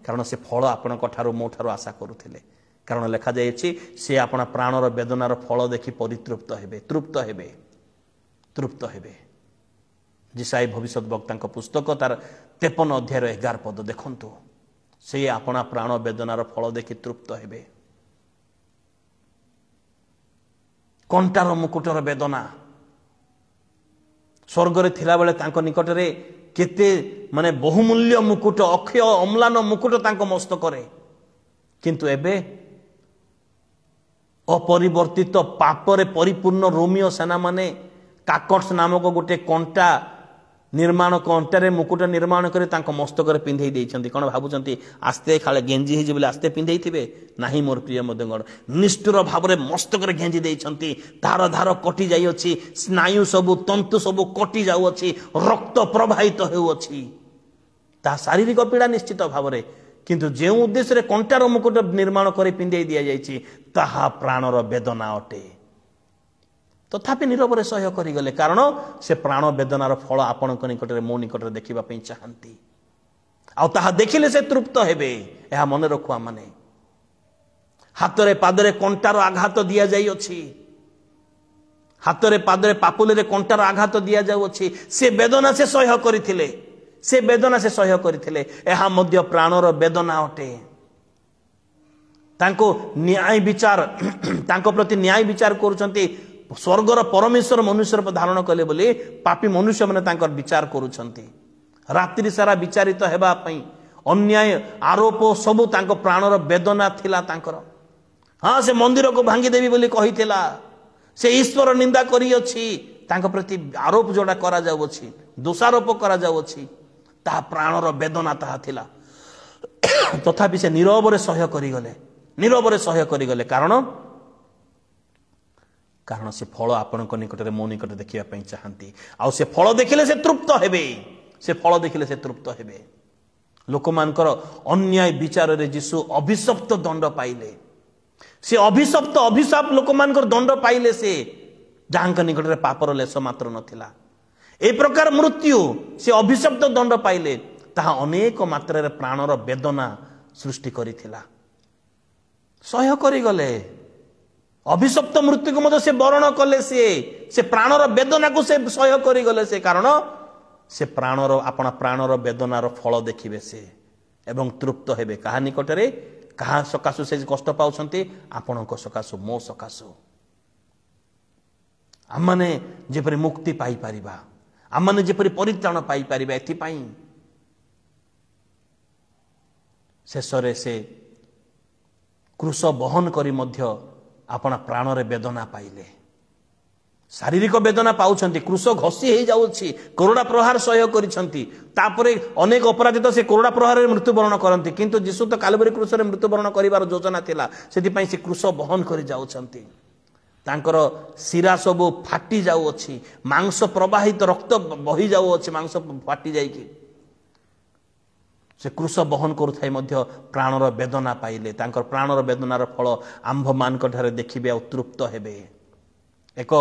कारण से फल आपण कठारो मो ठारो आशा करूथिले। कारण लेखा जायछि, से आपण प्राणर वेदनार फल देखि परितृप्त हेबे, तृप्त हेबे, तृप्त हेबे। जिसाई भविष्यत वक्ता पुस्तक तार 53 अध्याय 11 पद देखंतु। से आपण प्राण वेदनार फल देखि तृप्त हेबे। कंटार मुकुटर वेदना स्वर्ग रे थिला बेले तांको निकटरे केते माने बहुमूल्य मुकुट, अक्षय अम्लान मुकुट तांको मस्तक रे, किंतु एबे अपरिवर्तित पापरे परिपूर्ण रोमियो सेना माने काकट्स नामक गोटे कंटा निर्माण कंटारे मुकुट निर्माण कर मस्तक पिंधे देइछंती कौन भावुंट आस्ते खाले गेंजी हो आस्ते पिंधे थे ना मोर प्रिय मध्यगण निष्ठुर भाव में मस्तक गेंजी देइछंती धार धार कटि जाइए स्नायु सबू तंतु सबू कटि जाऊँगी रक्त प्रवाहित होउछि ता शारीरिक पीड़ा निश्चित भाव में किंतु जो उद्देश्य कंटार मुकुट निर्माण कर पिंधे दि जाइए ताहा प्राणर वेदना अटे तथापि नीरव सह्य करगले कारण से प्राण वेदनार फल आपण निकट में मो निकट देखा चाहती आ देखिले से तृप्त हेबे यह मन रखुआ माने हाथ में पादरे कंटार आघात दि जाइए हाथ में पादरे पापुले कंटार आघात दि जाऊँगी से वेदना से सह्य करथिले से वेदना से सह्य करथिले यह मध्य प्राणर वेदना अटे तांको न्याय विचार तांको प्रति न्याय विचार करुछंती स्वर्गर परमेश्वर मनुष्य रूप धारण कले बोली पापी मनुष्य मैंने विचार करुछंती रात्रि सारा विचारित हेबा पई अन्याय आरोप सबू तांको प्राणर वेदना थिला तांकर हाँ से मंदिर को भांगी देवी बोली कहिथिला से ईश्वर निंदा करी अछि तांको प्रति आरोप जोड़ा करा जाउछि दोषारोप करा जाउछि ता प्राणर वेदना ताहा थिला तथापि से नीरव रे सह्य करिगले कारण से फल आपण निकट में मो निकट देखा चाहती आउ से फल देखिले से तृप्त हेबे से फल देखिले से तृप्त हेबे लोक मानकर अन्याय विचार रे जीशु अभिशप्त दंड पाइले से अभिशाप लोक मानकर दंड पाइले से जहां निकट में पापर लेश मात्र नथिला ए प्रकार मृत्यु से अभिशप्त दंड पाइले ताहा अनेक मात्रा रे प्राणर वेदना सृष्टि करिथिला सह्य करिगले अभिशप्त मृत्यु को मत से वर्ण कले से प्राणर वेदना को से सह्य करिगले से कारण से प्राणर आपण प्राणर वेदनार फल देखिबे से एवं तृप्त हेबे कहा निकट रे कहा सकाशु से कष्ट पाउछंती आपणक सकाशु मो सकाशु आमने जेपरि मुक्ति पाई परिबा आमने जेपरि परित्राण पाई परिबा एथिपाई शेषरे से क्रूस बहन करी मध्य आपण प्राणरे वेदना पाइले शारीरिक वेदना पाउछंती क्रूस घसी हो जाउछि कोरोना प्रहार सह्य करिसंती तापरे अनेक अपराधी तो से कोरोना प्रहार रे मृत्युवरण करंती किंतु जीशु तो कालवरी क्रूस रे मृत्युवरण करिवार योजना थिला सेति पई से क्रूस बहन करि जाउछंती तांकर शिरा सब फाटी जाउछि मांस प्रवाहित रक्त बही जाउछि मांस फाटी जाइकी से क्रूस बहन करुथाई मध्य प्राणर वेदना पाइले तांकर प्राणर वेदनार फल आंभ मान ठारे देखिबे आ तृप्त हेबे एक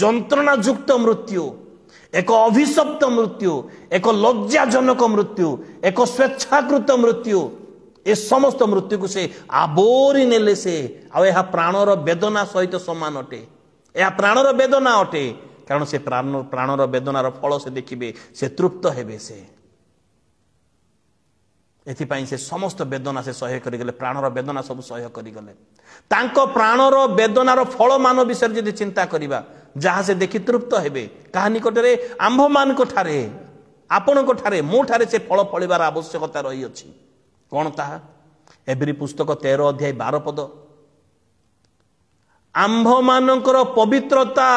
जंत्रणायुक्त मृत्यु एक अभिशप्त मृत्यु एक लज्जाजनक मृत्यु एक स्वेच्छाकृत मृत्यु ए समस्त मृत्यु को से आबोरी नेले से आ प्राणर वेदना सहित समान अटे यह प्राणर वेदना अटे कारण से प्राणर वेदनार फल से देखिबे से तृप्त हेबे से एथिपाई से समस्त वेदना से सह्य करिगले प्राणर वेदना सब सह्य करिगले तांको प्राणर वेदनार फल मान विषय यदि चिंता करिबा जहाँ से देखि तृप्त हेबे कहा निकट रे आंभ मान ठारे आपण ठारे मो ठारे से फल फलिबार आवश्यकता रही अछि कोन ताहा एब्री पुस्तक 13 अध्याय 12 पद आंभ मानकर पवित्रता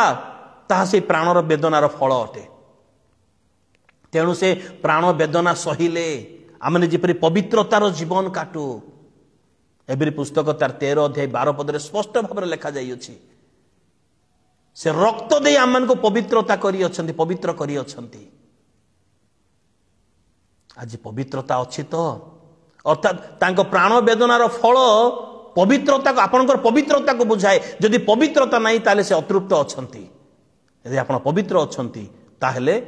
ताहा से प्राणर वेदनार फल अटे तेणु से प्राण वेदना सहिले आमने जिपरि पवित्रतार जीवन काटू एब्री पुस्तक तार 13 अध्याय 12 पदरे स्पष्ट भाव में लिखा जाइए से रक्त दे आम को पवित्रता करी अछंती पवित्र करी अछंती आज पवित्रता अच्छी तो अर्थात तांको प्राण वेदनार फल पवित्रता को आपनकर पवित्रता को बुझाए जदि पवित्रता नहीं ताले से अतृप्त अछंती यदि आपण पवित्र अछंती ताहेले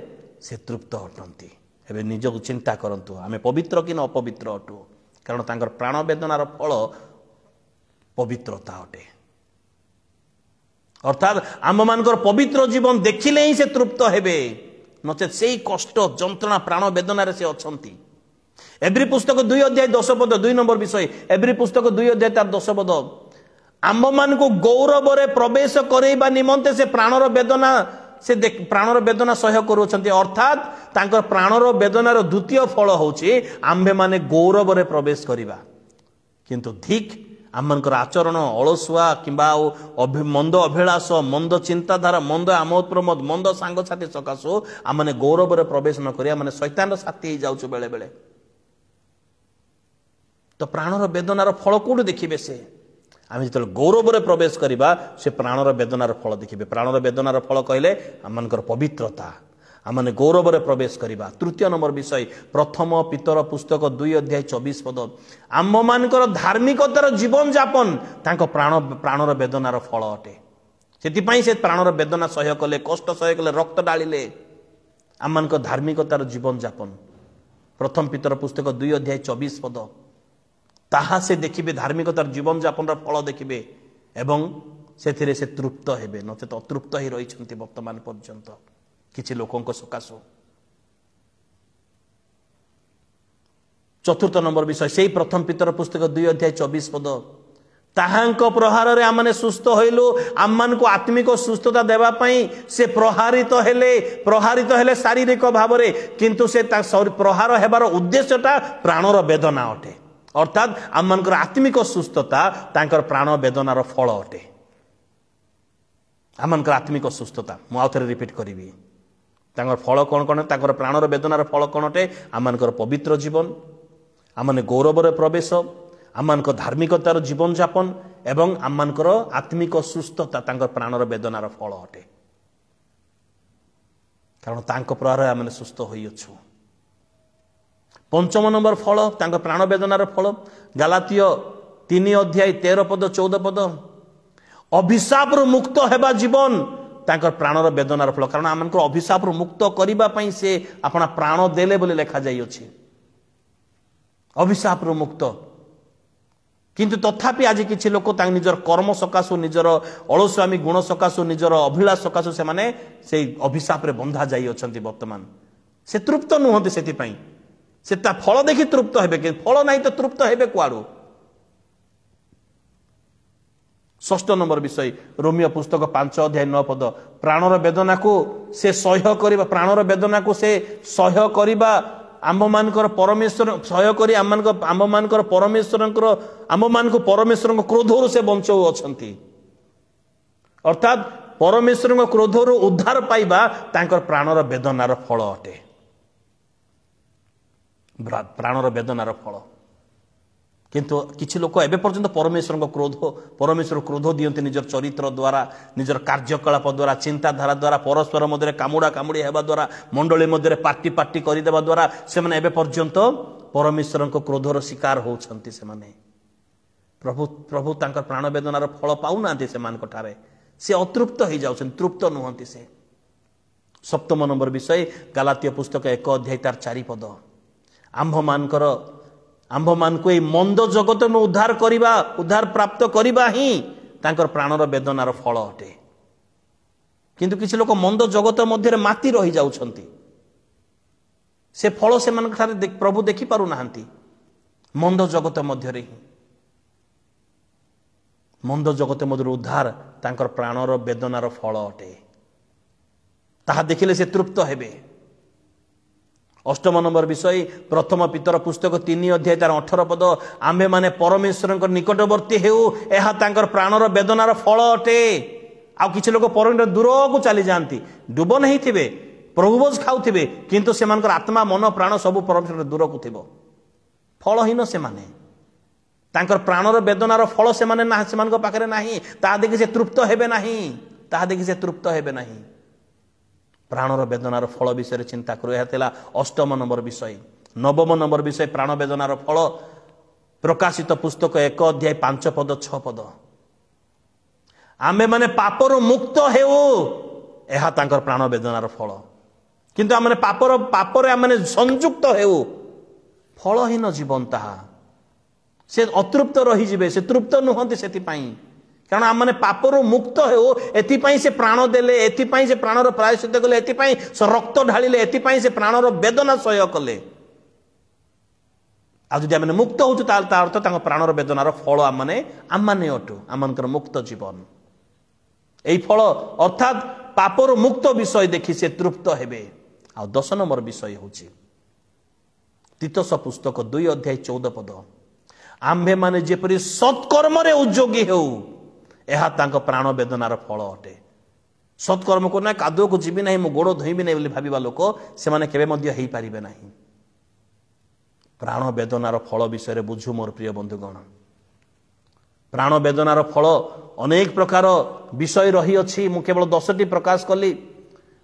से तृप्त अटंती एबे निजक चिंता करंतु आमे पवित्र कि न अपवित्र अटू कारण तांकर प्राण वेदनार फल पवित्रता अटे अर्थात आम मानकर पवित्र जीवन देखिले ही से तृप्त हेबे नचेत से कष्ट जंत्रणा प्राण वेदना से अछंती एब्री पुस्तक 2 अध्याय 10 पद 2 नंबर विषय एब्री पुस्तक 2 अध्याय तार 10 पद आम मान को गौरव रे प्रवेश करैबा निमंते से प्राणर वेदना से प्राणर वेदना सह्य करुछंती अर्थात तांकर प्राणर वेदनार द्वितीय फल होछि आम्भे माने गौरव रे प्रवेश करिबा किंतु ठीक आमनकर आचरण अलसुआ किंबा मंद अभिलाष मंद चिंताधारा मंद आमोद प्रमोद मंद सांग साथी सकाशु आमने गौरव रे प्रवेश न करिया माने शैतान साथी जाउछु बेले बेले तो प्राणर वेदनार फल कोड देखिबे से आम जो गौरव रे प्रवेश करिबा से प्राणर वेदनार फल देखिबे प्राणर वेदनार फल कहले आमनकर पवित्रता आमने गौरव रे प्रवेश करिबा। तृतीय नंबर विषय प्रथम पितर पुस्तक 2 अध्याय 24 पद आम मानकर धार्मिकतार जीवन जापन तांको प्राणर वेदनार फल अटे सेतिपई से प्राणर वेदना सह्य कले कष्ट सह्य कले रक्त डालिले आम मानकर धार्मिकतार जीवन जापन प्रथम पितर पुस्तक 2 अध्याय 24 पद ताहा से देखिबे धार्मिकतार जीवन जापन फल देखिबे एवं सेथिरे से तृप्त हेबे नचेत अतृप्त ही रहिछन्ति वर्तमान पर्यंत किछि लोकंक सकाशो। चतुर्थ नंबर विषय से प्रथम पितर पुस्तक 2 अध्याय 24 पद ताहांक प्रहार रे आमने सुस्थ होइलु आम्मान को आत्मिक सुस्थता देबा पई से प्रहारित हेले शारीरिक भाव रे किंतु से प्रहार हेबार उद्देश्यटा प्राणर वेदना अटे अर्थात आम्मानकर आत्मिक सुस्थता तांकर प्राण वेदनार फल अटे आम्मानकर आत्मिक सुस्थता मु आउथरे रिपीट करिवि तांकर फल कोन कोन तांकर प्राणर वेदनार फल कोन अटे आम्मानकर पवित्र जीवन आमने गौरव रे प्रवेश आम्मानकर धार्मिकतार जीवन जापन एवं आम्मानकर आत्मिक सुस्थता तांकर प्राणर वेदनार फल अटे कारण तांको प्रहार आमने सुस्थ होई अछु। पंचम नंबर फल तांको प्राण वेदनार फल गलातीय 3 अध्याय 13 पद 14 पद अभिशाप रु मुक्त हेबा जीवन तांकर प्राणर वेदनार फल कारण आमनकर अभिशाप रु मुक्त करिबा पई से अपना प्राण देले बोले लेखा जाई अछि अभिशाप रु मुक्त किंतु तथापि आज किछि लोक तां निजर कर्म सकाशु निजर अलस्वामी गुण सकाशु निजर अभिलाष सकाशु से माने से अभिशाप रे बंधा जाई अछंती वर्तमान से तृप्त नुहंती सेति पई से ता फल देखि तृप्त हेबे कि फल नाही तो तृप्त हेबे कुआडू। षष्ठ नंबर विषय रोमियो पुस्तक 5 अध्याय 9 पद प्राणर वेदना को से सह्य करिबा प्राणर वेदना को से सह्य करिबा आम मानकर परमेश्वर सह्य करी आम मानकर परमेश्वरंकर आम मान को परमेश्वर क्रोधरु से बंचौ अछंती अर्थात परमेश्वर क्रोधरु उद्धार पाइबा तांकर प्राणर वेदनार फल अटे प्राणर वेदनार फल किंतु किछि लोक एबे पर्यंत परमेश्वर क्रोध दियंती निजर चरित्र द्वारा निजर कार्यकलाप द्वारा चिंताधारा द्वारा परस्पर मध्य कामुड़ा कामुड़ी हेबा द्वारा मंडली मध्य पार्टी पार्टी करदेवा द्वारा से माने एबे पर्यंत परमेश्वर क्रोधर शिकार होउछंती से माने प्रभु तांकर प्राण वेदनार फल पाउनांती से मान कठारे से अतृप्त हो जाउछन तृप्त नुहंती से। सप्तम नंबर विषय गलातीय पुस्तक 1 अध्याय 4 पद आंभ मान को मंद जगत में उद्धार प्राप्त करबा ही तांकर प्राणर वेदनार फल अटे किंतु किछि लोक मंद जगत मध्य माती रही जाउछंती से फल से मान ठारे प्रभु देखि पारु नाहंती मंद जगत मध्य रे मंद जगत मध्य उद्धार तांकर प्राणर वेदनार फल अटे ताहा देखिले से तृप्त हेबे। अष्टम नंबर विषय प्रथम पितर पुस्तक 3 अध्याय 18 पद आम्भे माने परमेश्वर निकटवर्ती हेउ एहा तांकर प्राणर वेदनार फल अटे आ किछि लोक परमेश्वर दूर को चली जांती डुब नहीं थिबे प्रभुभोज खाउथिबे किंतु सेमानकर आत्मा मन प्राण सब परमेश्वर दूर को थिबो फलहीन से माने तांकर प्राणर वेदनार फल से माने ना सेमानक पाखरे नाही ता देखि से तृप्त हेबे नाही ता देखि से तृप्त हेबे नाही प्राणर वेदनार फल विषय चिंता करू यह अष्टम नंबर विषय। नवम नंबर विषय प्राण वेदनार फल प्रकाशित पुस्तक 1 अध्याय 5 पद 6 पद आमे माने पापर मुक्त हेउ एहा तांकर प्राण वेदनार फल किंतु आमे पापर आमे संयुक्त हेउ फलहीन जीवन ताहा से अतृप्त रही जिवे से तृप्त नुहंती सेति पई कारण आम पापर मुक्त हो एथिपाई से प्राण देले एथिपाई से प्राणर प्रायश्चित कले एथिपाई से रक्त ढालिले एथिपाई से प्राणर वेदना सह्य कले आज जदि आम मुक्त होचु तार अर्थ तांको प्राणर वेदनार फल आम अटु आमनकर मुक्त जीवन एई फल अर्थात पापर मुक्त विषय देखि से तृप्त हेबे। आ 10 नंबर विषय होची तीतस पुस्तक 2 अध्याय 14 पद आम्भे माने जेपरि सत्कर्म रे उद्योगी हेउ एहा तांको प्राण वेदनार फल अटे। सत्कर्म को ना कादो को जीवी नहीं मो गोड़ धोइबी नहीं बोली भाबिबा लोक से माने केबे मध्य हेई पारिबे नहीं। प्राण वेदनार फल विषय बुझु मोर प्रिय बंधुगण। प्राण वेदनार फल अनेक प्रकार विषय रही अछि। मु केवल 10टी प्रकाश कली।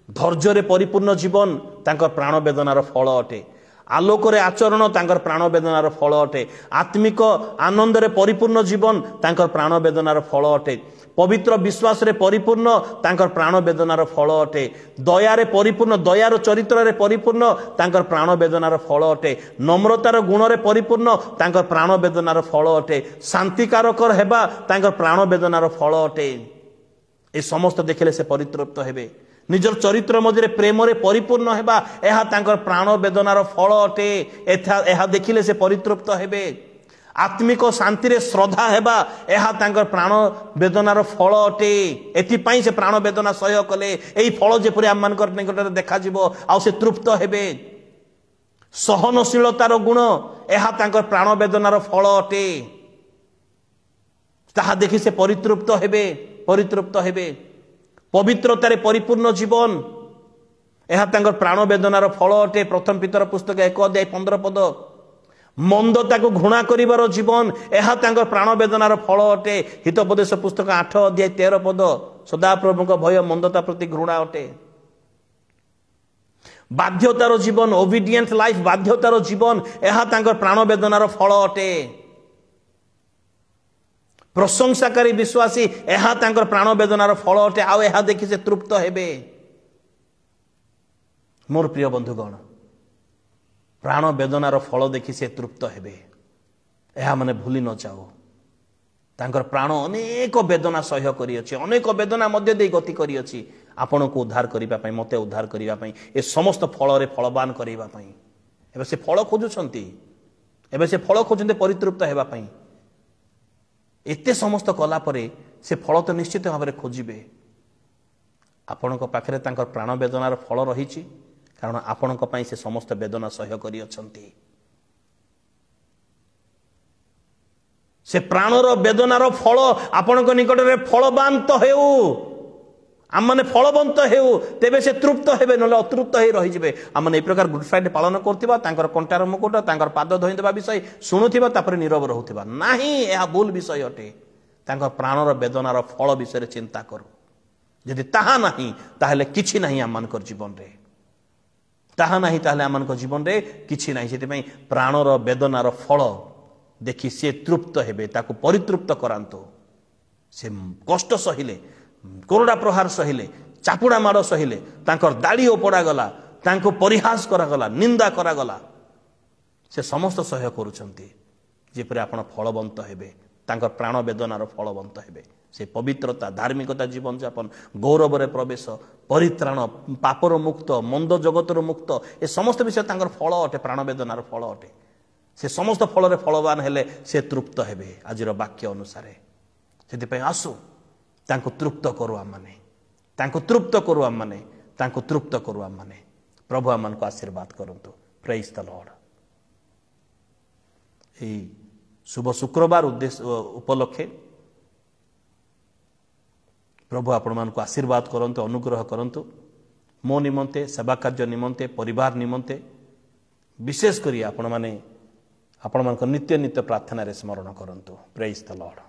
धैर्य परिपूर्ण जीवन तांकर प्राण वेदनार फल अटे। आलोक रे आचरण तांकर प्राण वेदनार फल अटे। आत्मिक आनंद रे परिपूर्ण जीवन तांकर प्राण वेदनार फल अटे। पवित्र विश्वास रे परिपूर्ण तांकर प्राण वेदनार फल अटे। दया रे परिपूर्ण दयार चरित्र रे परिपूर्ण तांकर प्राण वेदनार फल अटे। नम्रतार गुण रे परिपूर्ण तांकर प्राण वेदनार फल अटे। शांतिकारकर हेबा तांकर प्राण वेदनार फल अटे। ए समस्त देखिले से परितृप्त हेबे। निजर चरित्र मध्य प्रेम रे परिपूर्ण हेबा एहा तांकर प्राण वेदनार फल अटे। एहा देखिले से परितृप्त हेबे। आत्मिक शांति रे श्रद्धा हेबा एहा तांकर प्राण वेदनार फल अटे। एथि पई से प्राण वेदना सह्य कले एई फल जेपरि आम मानकर निकटरे देखा जिवो आ से तृप्त हेबे। सहनशीलतार गुण एहा तांकर प्राण वेदनार फल अटे। ताहा देखि से परितृप्त हेबे। पवित्रतारे परिपूर्ण जीवन एहा तांकर प्राण वेदनार फल अटे। प्रथम पीतर पुस्तक 1 अध्याय 15 पद। मंदता को घृणा करिवार जीवन एहा तांकर प्राण वेदनार फल अटे। हितोपदेश पुस्तक 8 अध्याय 13 पद। सदा प्रभुक भय मंदता प्रति घृणा अटे। बाध्यतार जीवन ओबिडिएंट लाइफ बाध्यतार जीवन एहा तांकर प्राण वेदनार फल अटे। प्रशंसाकारी विश्वासी एहा तांकर प्राण वेदनार फल अटे। आ एहा देखि से तृप्त हेबे। मोर प्रिय बंधुगण प्राण वेदनार फल देखि से तृप्त हेबे। एहा माने भूली न जाओ तांकर प्राण अनेक वेदना सह्य करी अछि। अनेक वेदना मध्य दे गति करी अछि आपण को उद्धार करिबा पई मते उद्धार करिबा पई ए समस्त फल रे फलवान करिबा पई। एबे से फल खोजुछंती। एबे से फल खोजंते परितृप्त हेबा पई। एते समस्त कला परे से फल तो निश्चित भाव में खोजिबे। आपण को पाखरे तांकर प्राण वेदनार फल रहिछि कारण आपण को पई से समस्त वेदना सह्य करी अछंती। से प्राणर वेदनार फल आपण को निकट रे फलवान तो हेउ आम माने फलवंत हेउ तेबे से तृप्त हेबे नले अतृप्त हे रहि जिवे। आम माने ए प्रकार गुड फ्राइडे पालन करथिबा तांकर कंटार मुकुट तांकर पाद धोइ देबा विषय सुनुथिबा तापर नीरव रहउथिबा नाही एहा भूल विषय अटे। तांकर प्राणर वेदनार फल विषय रे चिंता करू। यदि ताहा नाही ताहले किछि नाही आम मानकर जीवन रे। ताहा नाही ताहले आम मानकर जीवन रे किछि नाही। सेति पई प्राणर वेदनार फल देखि से तृप्त हेबे ताको परितृप्त करांतो। से कष्ट सहिले कोरडा प्रहार सहिले चापुड़ा माड़ सहिले तांकर दाढ़ी ओपड़ा गला तांको परिहास करा गला निंदा करा गला से समस्त सह्य करूछंती। जेपरि आपण फलवंत हेबे तांकर प्राण वेदनार फलवंत हेबे। से पवित्रता धार्मिकता जीवन यापन गौरव रे प्रवेश परित्राण पापर मुक्त मंद जगतर मुक्त ए समस्त विषय तांकर फल अटे। प्राण वेदनार फल अटे। से समस्त फल रे फलवान हेले से तृप्त हेबे आजिर वाक्य अनुसार। सेति पई आसु तांको तृप्त करू आम माने। तांको तृप्त करू आम माने। तांको तृप्त करू आम माने। प्रभु आम को आशीर्वाद करंतु। Praise the Lord. ए शुभ शुक्रवार उद्देश्य उपलक्षे प्रभु आपण मान को आशीर्वाद करंतु अनुग्रह करंतु। मो निमंते सेवा कार्य निमंते परिवार निमंते विशेष करी आपण मान नित्य नित्य प्रार्थना रे स्मरण करंतु। Praise the Lord.